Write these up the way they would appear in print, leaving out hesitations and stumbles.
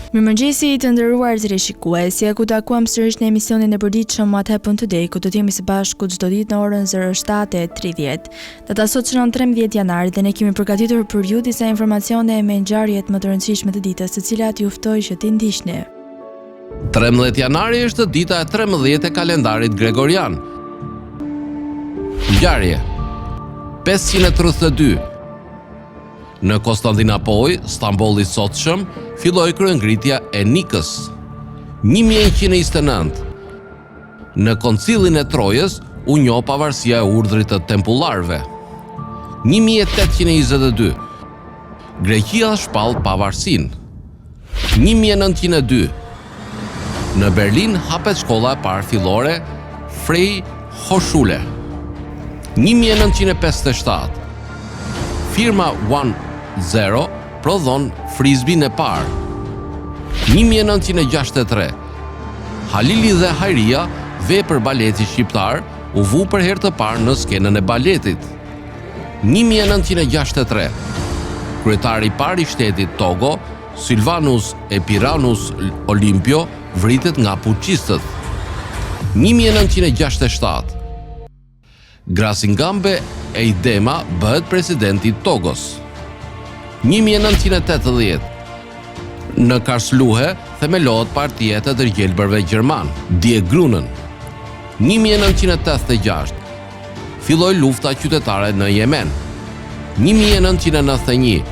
Mirëmëngjesi të nderuar teleshikues, ku takuam sërish në emisionin e përditshëm What Happened Today, ku do të jemi së bashku çdo ditë në orën 07:30. Data sot shënon 13 janar dhe ne kemi përgatitur për ju disa informacione me ngjarjet më të rëndësishme të ditës, të cilat ju ftoj që t'i ndiqni. 13 janari është dita e 13 e kalendarit gregorian. Ngjarje 532. Në Konstantinopol, Stambolli sotshëm, filloi kryengritja e Nikës. 1129. Në Koncilin e Trojës u njoh pavarësia e urdhrit të tempullarëve. 1822. Greqia shpall pavarësinë. 1902. Në Berlin hapet shkolla e parë fillore Frei Hochschule. 1957. Firma 1-0 prodhon frisbin e parë. 1963. Halili dhe Hajria, vepër baleti shqiptar, u vu për herë të parë në skenën e baletit. 1963. Kryetari i parë i shtetit Togo, Silvanus Epiranius Olympio, vritet nga puçistët. 1967. Grasingambe Eidema bëhet presidenti i Togos. 1980. Në Karlsruhe themelohet Partia e të Tërgjelbërve Gjerman, Die Grünen. 1986. Filloi lufta qytetare në Yemen. 1991.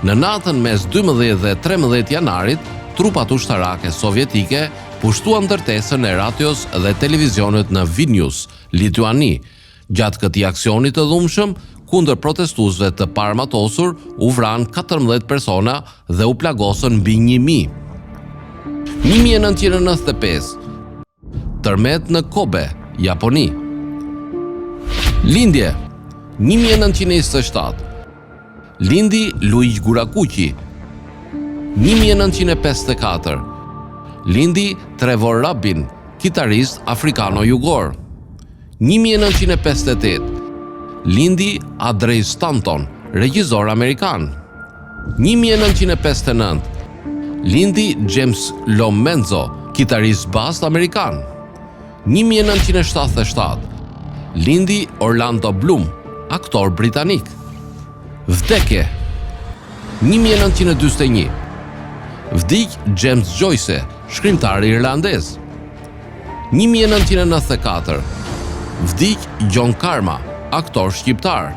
Në natën mes 12 dhe 13 janarit, trupat ushtarake sovjetike pushtuan ndërtesën e radios dhe televizionit në Vilnius, Lituani. Gjatë këtij aksioni të dhunshëm, kundër protestuesve të parmatosur, u vran 14 persona dhe u plagosën mbi 1000. 1995. Tërmet në Kobe, Japoni. Lindje 1927. Lindi Luigi Gurakuqi. 1954. Lindi Trevor Rabin, kitarist afrikano-jugor. 1958. Lindi Andrej Stanton, regjisor amerikan. 1959. Lindi James Lomenzo, kitarist bas amerikan. 1977. Lindi Orlando Bloom, aktor britanik. Vdekje 1941. Vdik James Joyce, shkrimtar irlandez. 1994. Vdik John Karma, aktor shqiptar.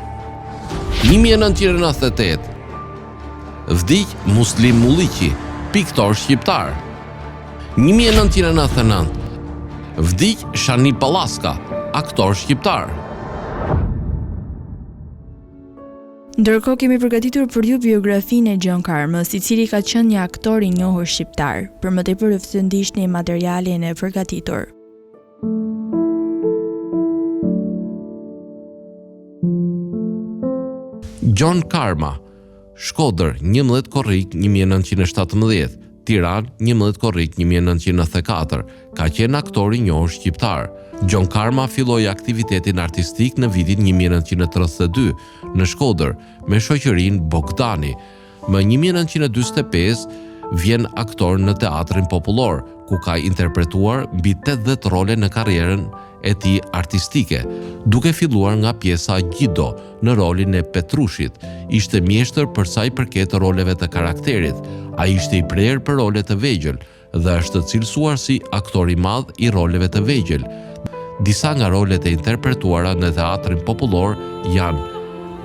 1998. Vdik Muslim Mulliqi, piktor shqiptar. 1999. Vdik Shani Pallaska, aktor shqiptar. Ndërkohë kemi përgatitur për ju biografinë e John Karmës, i cili ka qenë një aktor i njohur shqiptar. Për më tepër të ndiqni materialin e përgatitur. John Karma, Shkodër, 11 korrik 1917, Tiranë, 11 korrik 1994, ka qenë aktor i njohur shqiptar. John Karma filloi aktivitetin artistik në vitin 1932 në Shkodër me shoqërinë Bogdani. Më 1945 vjen aktor në teatrin popullor, ku ka interpretuar mbi 80 role në karrierën e tij artistike, duke filluar nga pjesa Gjido në rolin e Petrushit. Ishte mjeshtër për sa i përket roleve të karakterit. Ai ishte i prerë për role të vegjël dhe është cilësuar si aktor i madh i roleve të vegjël. Disa nga rolet e interpretuara në teatrin popullor janë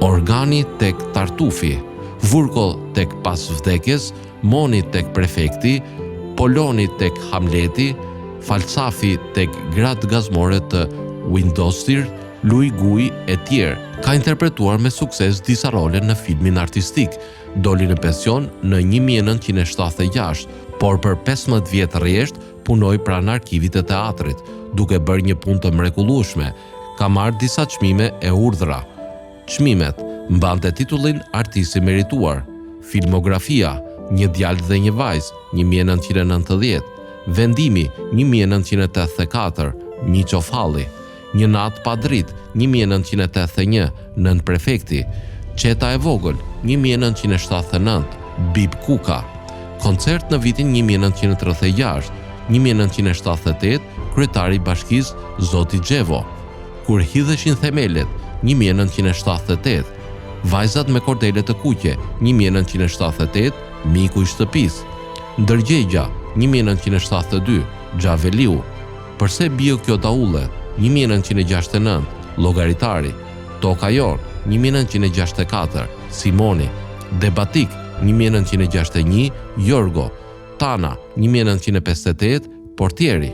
Organi tek Tartufi, Vurko tek Pas vdekjes, Moni tek Prefekti, Poloni tek Hamleti, Falsafi tek Gratë gazmore të Windostir, Louis Guy e tjerë. Ka interpretuar me sukses disa role në filmin artistik. Doli në pension në 1976, por për 15 vjet rresht punoi pranë arkivit të teatrit, duke bërë një punë të mrekullueshme. Ka marrë disa çmime e urdhra. Çmimet mbante titullin Artist i merituar. Filmografia, Një djalë dhe një vajzë, 1990. Vendimi, 1984, Miqo Falli. Një natë pa dritë, 1981, Nën Prefekti. Qeta e vogël, 1979, Bib Kuka. Koncert në vitin 1936, 1978, kryetari i bashkisë Zoti Xhevo. Kur hidheshin themelet, 1978, Vajzat me kordele të kuqe, 1978, Miku i shtëpisë. Ndërgjegja, 1972, Xhaveliu. Përse bio kjo daulle, 1969, Llogaritari. Toka jon, 1964, Simoni. Debatik, 1961, Jorgo. Tana, 1958, Portieri.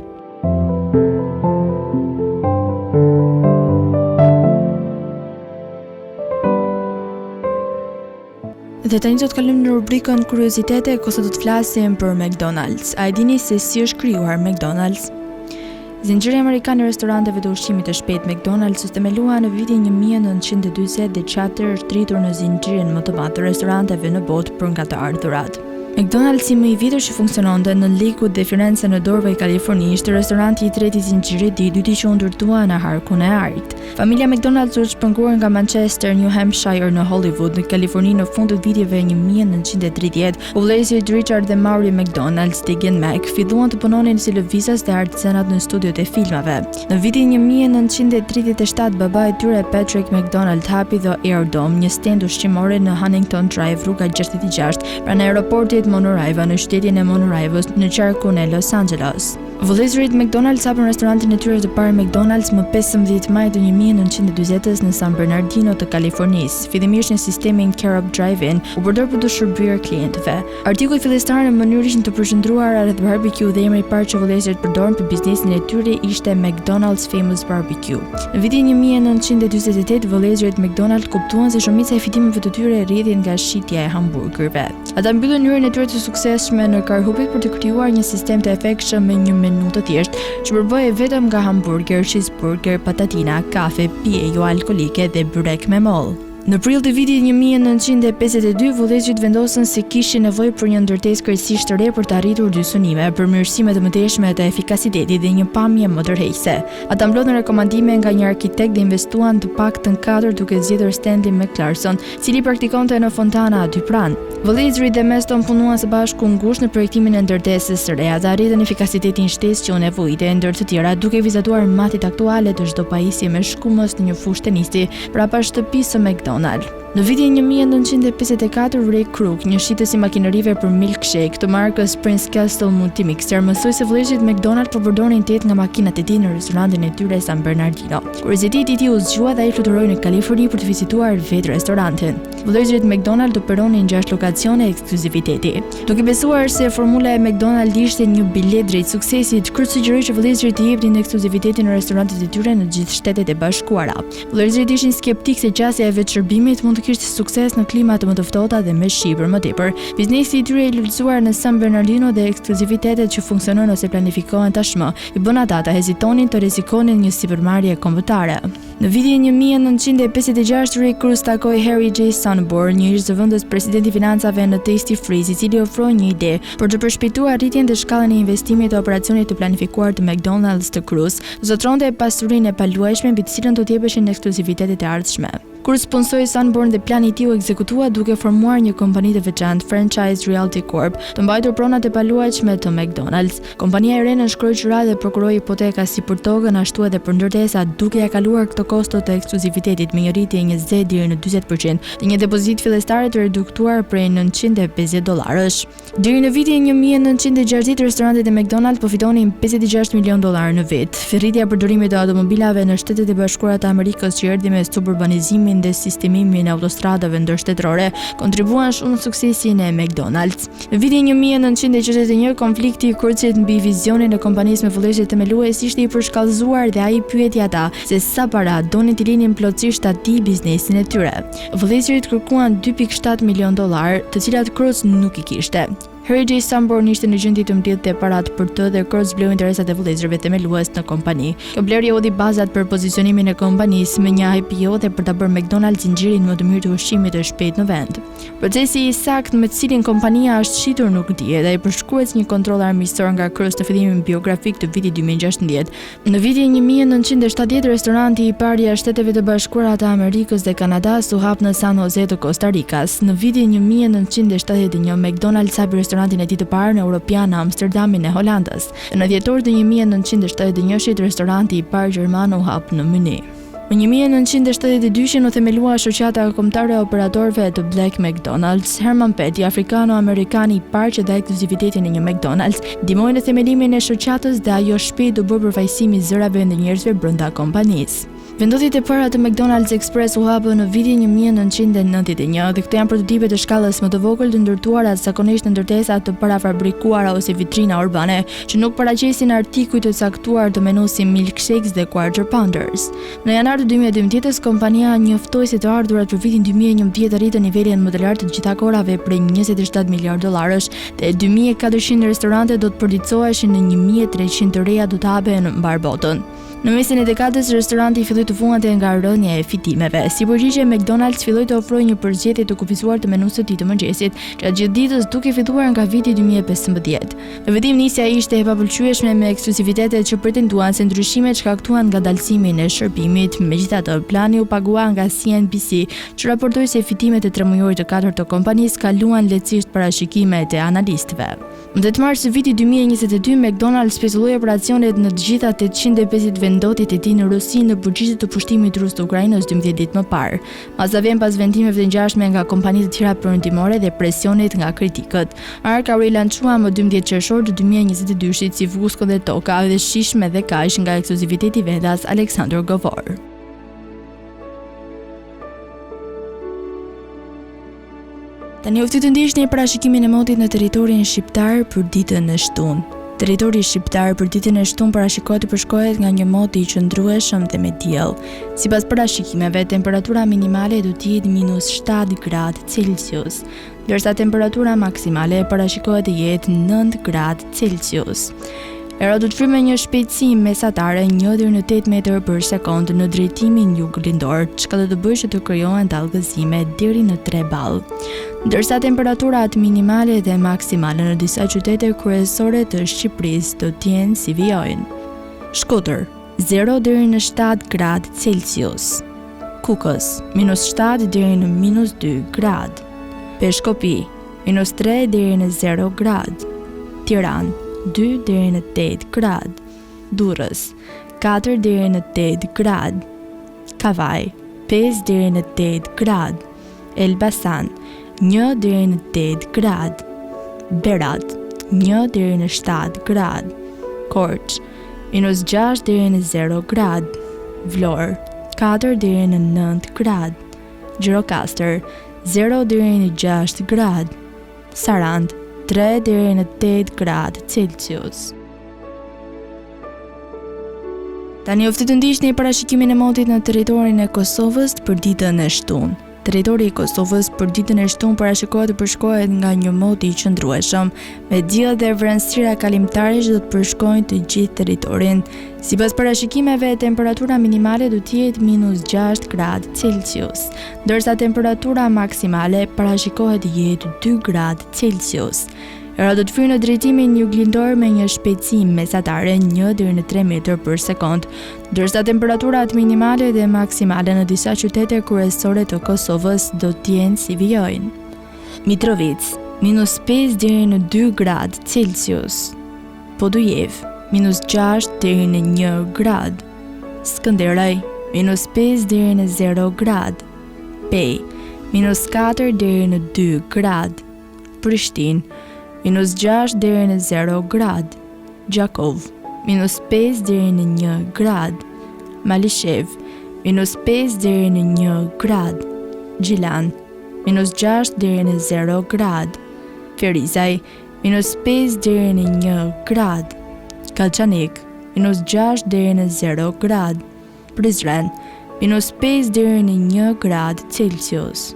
Dhe tani do të kalojmë në rubrikën kuriozitete, ku sot do të flasim për McDonald's. A e dini se si është krijuar McDonald's? Zinxhiri amerikan i restoranteve të ushqimit të shpejtë McDonald's u themelua në vitin 1940 dhe çatër është rritur në zinxhirin më të madh të restoranteve në botë për nga të ardhurat. McDonald's i më i vjetër që funksiononte në Lakewood dhe Firenze në Dorve, Kaliforni, ishte restoranti i tretë i zinxhirit dhe i dyti që u ndërtua në harkun e Art. Familja McDonald's u shpërnguar nga Manchester, New Hampshire në Hollywood, në Kaliforni në fund të viteve 1930. Vëllezërit Richard dhe Maury McDonald's dhe Gen Mac filluan të punonin si lëvizës dhe artizanat në studiot e filmave. Në vitin 1937, baba i tyre Patrick McDonald hapi The Airdome, një stend ushqimore në Huntington Drive, rruga 66, pranë aeroportit Monterey në qytetin e Monterey në qarkun e Los Angeles. Vëllezërit McDonald's hapën restorantin e tyre të parë McDonald's më 15 maj të 1940-s në San Bernardino të Kalifornisë. Fillimisht në sistemin Carob Drive-In u përdor për të shërbyer klientëve. Artikuj fillestar në mënyrë ishin të përqendruar rreth barbecue dhe emri i parë që vëllezërit përdorën për biznesin e tyre ishte McDonald's Famous Barbecue. Në vitin 1948 vëllezërit McDonald kuptuan se shumica e fitimeve të tyre rrjedhin nga shitja e hamburgerëve. Ata mbyllën hyrjen e tyre të suksesshme në Karhupit për të krijuar një sistem të efektshëm me një menu të thjeshtë që përbëhej vetëm nga hamburger, cheeseburger, patatina, kafe, pije jo alkolike dhe byrek me moll. Në prill të vitit 1952, vëllezërit vendosën se kishin nevojë për një ndërtesë krejtësisht të re për të arritur dy synime, përmirësime të mëtejshme të efikasitetit dhe një pamje më tërheqëse. Ata mblodhën rekomandime nga një arkitekt dhe investuan të paktën 4 duke zgjedhur Stanley McClarson, cili praktikonte në Fontana aty pranë. Vëllezërit dhe Meston punuan së bashku ngushtë në projektimin e ndërtesës së re. Ata arritën efikasitetin shtesë që u nevojite ndër të tjera, duke vizatuar matit aktuale të çdo pajisje me shkumës në një fushë tenisti brapa shtëpisë së McDonald's. Në vitin 1954 Ray Kroc, një shitës i makinerive për milkshake të markës Prince Castle Multimixer, mësoi se vëllezërit McDonald po përdorin 8 nga makinat e tij në restorantin e tyre San Bernardino. Kurioziteti i tij u zgjua dhe ai fluturoi në Kaliforni për të vizituar vetë restorantin. Vëllezërit McDonald operonin 6 lokacione ekskluziviteti. Duke besuar se formula e McDonald ishte një bilet drejt suksesit, Kroc sugjeroi që vëllezërit të jepnin ekskluzivitetin në restorantet e tyre në gjithë Shtetet e Bashkuara. Vëllezërit ishin skeptik se qasja e vetëshërbimit mund të kishte sukses në klima të më të ftohta dhe me shi për më tepër. Biznesi i tyre i lulëzuar në San Bernardino dhe ekskluzivitetet që funksionojnë ose planifikohen tashmë i bën ata të hezitonin të rrezikonin një sipërmarrje kombëtare. Në vitin 1956 Ray Kroc takoi Harry J. Sanborn, një ish zëvendës presidenti i financave në Tasty Freeze, i cili ofroi një ide për të përshpejtuar rritjen dhe shkallën e investimit të operacionit të planifikuar të McDonald's të Kroc, zotronte pasurinë e paluajshme mbi të cilën do të jepeshin ekskluzivitetet e ardhshme. Kur sponsori Sanborn dhe plani i tij u ekzekutua duke formuar një kompani të veçantë, Franchise Realty Corp, të mbajtur pronat e paluajtshme të McDonald's. Kompania e re nënshkroi qira dhe prokuroi hipoteka si për tokën ashtu edhe për ndërtesa, duke ja kaluar këto kosto të ekskluzivitetit me një rritje 20 deri në 40% dhe një depozitë fillestare të reduktuar prej $950. Deri në vitin 1960 restorantet e McDonald's po fitonin $56 milion në vit. Rritja e përdorimit të automobilave në Shtetet e Bashkuara të Amerikës që erdhi me suburbanizimin dhe sistemimin e autostradave ndërshtetërore kontribuan shumë në suksesin e McDonald's. Në vitin 1961 konflikti i Krocit mbi vizionin e kompanisë me vëllezërit themelues ishte i përshkallëzuar dhe ai pyeti ata se sa para donin të linin plotësisht aty biznesin e tyre. Vëllezërit kërkuan $2.7 milion, të cilat Kroc nuk i kishte. Harry J. Sanborn ishte në gjendje të mbledhte parat për të dhe Kroc bleu interesat e vëllezërve themelues në kompani. Kjo blerje hodhi bazat për pozicionimin e kompanisë me një IPO dhe për ta bërë McDonald's zinxhirin më të mirë të ushqimit të shpejtë në vend. Procesi i saktë me të cilin kompania është shitur nuk dihet dhe ai përshkruhet si një kontroll armiqësor nga Kroc të fillimit biografik të vitit 2016. Në vitin 1970 restoranti i parë i Shteteve të Bashkuara të Amerikës dhe Kanadas u hap në San Jose të Costa Ricas. Në vitin 1971 McDonald's hapi restorantin e tij të parë në European në Amsterdamin e Holandës. Në dhjetor të 1971 restoranti i parë gjerman u hap në Munich. Në 1972 u themelua shoqata kombëtare e operatorëve të Black McDonald's. Herman Petty, afrikano-amerikani i parë që dha ekskluzivitetin e një McDonald's, ndihmoi në themelimin e shoqatës dhe ajo shpejt u bë përfaqësimi i zërave ndë njerëzve brenda kompanisë. Vendosjet e para të McDonald's Express u hapën në vitin 1991 dhe këto janë prototipe të shkallës më të vogël të ndërtuara zakonisht në ndërtesa të parafabrikuara ose vitrina urbane, që nuk paraqesin artikuj të caktuar të menu si milkshakes dhe quarter pounders. Në janar të 2012, kompania njoftoi se të ardhurat për vitin 2011 arritën nivelin më të lartë të gjitha kohërave prej 27 miliard dollarësh dhe 2400 restorante do të përditësoheshin në 1300 të reja do të hapen në mbar botën. Në mesin e dekadës, restoranti filloi të fuante nga rënja e fitimeve. Si përgjigje, McDonald's filloi të ofrojë një përzgjedhje të kufizuar të menusë së tij të mëngjesit, gjatë gjithë ditës duke filluar nga viti 2015. Në fillim nisja ishte e papëlqyeshme me ekskluzivitetet që pretenduan se ndryshimet shkaktuan nga dalësimin e shërbimit. Megjithatë, plani u pagua nga CNBC, që raportoi se fitimet e tremujorit të katërt të kompanisë kaluan lehtësisht parashikimet e analistëve. Në 8 mars të vitit 2022, McDonald's pezulloi operacionet në të gjitha 850 vendotit e tij në Rusi në përgjigje të pushtimit rus të Ukrainës 12 ditë më parë. Masa vjen pas vendimeve të ngjashme nga kompanitë të tjera perëndimore dhe presionit nga kritikët. Arka u rilançua më 12 qershor të 2022 si Vusko dhe Toka dhe shishme dhe kaq nga ekskluziviteti vendas Alexander Govor. Tani u të ndiqni parashikimin e motit në territorin shqiptar për ditën e shtunë. Territori shqiptar për ditën e shtunë parashikohet të përshkruhet nga një mot i qëndrueshëm dhe me diell. Sipas parashikimeve, temperatura minimale do të jetë -7 gradë Celsius, ndërsa temperatura maksimale parashikohet të jetë 9 gradë Celsius. Era do të frymë me një shpejtësi mesatare 1 deri në 8 metër për sekond në drejtimin jug-lindor, çka do të bëjë që të krijohen dallgëzime deri në 3 ball. Ndërsa temperaturat minimale dhe maksimale në disa qytete kryesore të Shqipërisë do të jenë si vijojnë: Shkodër 0 deri në 7 gradë Celsius, Kukës -7 deri në -2 gradë, Peshkopi -3 deri në 0 gradë, Tiranë 2 deri në 8 gradë, Durrës 4 deri në 8 gradë, Kavaj 5 deri në 8 gradë, Elbasan 1 deri në 8 gradë, Berat 1 deri në 7 gradë, Korç -6 deri në 0 gradë, Vlorë 4 deri në 9 gradë, Gjirokastër 0 deri në 6 gradë, Sarandë 3 deri në 8 gradë Celsius. Tani u të ndiqni parashikimin e motit në territorin e Kosovës për ditën e shtunë. Territori i Kosovës për ditën e shtunë parashikohet të përshkruhet nga një mot i qëndrueshëm, me diell dhe vrenësira kalimtare që do të përshkojnë të gjithë territorin. Sipas parashikimeve, temperatura minimale do të jetë -6 gradë Celsius, ndërsa temperatura maksimale parashikohet të jetë 2 gradë Celsius. Era do të fryrë në drejtimin juglindor me një shpejtësi mesatare 1 deri në 3 metër për sekond, ndërsa temperaturat minimale dhe maksimale në disa qytete kryesore të Kosovës do të jenë si vijojnë: Mitrovic -5 deri në 2 gradë Celsius, Podujev -6 deri në 1 gradë, Skënderaj -5 deri në 0 gradë, Pej -4 deri në 2 gradë, Prishtinë -6 deri në 0 gradë, Gjakov -5 deri në 1 gradë, Malishev -5 deri në 1 gradë, Gjilan -6 deri në 0 gradë, Ferizaj -5 deri në 1 gradë, Kalçanik -6 deri në 0 gradë, Prizren -5 deri në 1 gradë Celsius.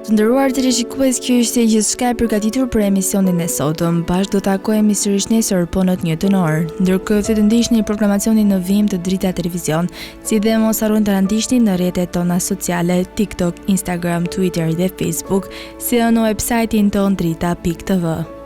Të nderuar teleshikues, kjo ishte gjithçka e përgatitur për emisionin e sotëm. Bashkë do takohemi sërish nesër po në të njëjtën orë. Ndërkohë të ndiqni programacionin në vim të Drita Televizion, si dhe mos harroni të na ndiqni në rrjetet tona sociale, TikTok, Instagram, Twitter dhe Facebook, si edhe në websajtin ton drita.tv.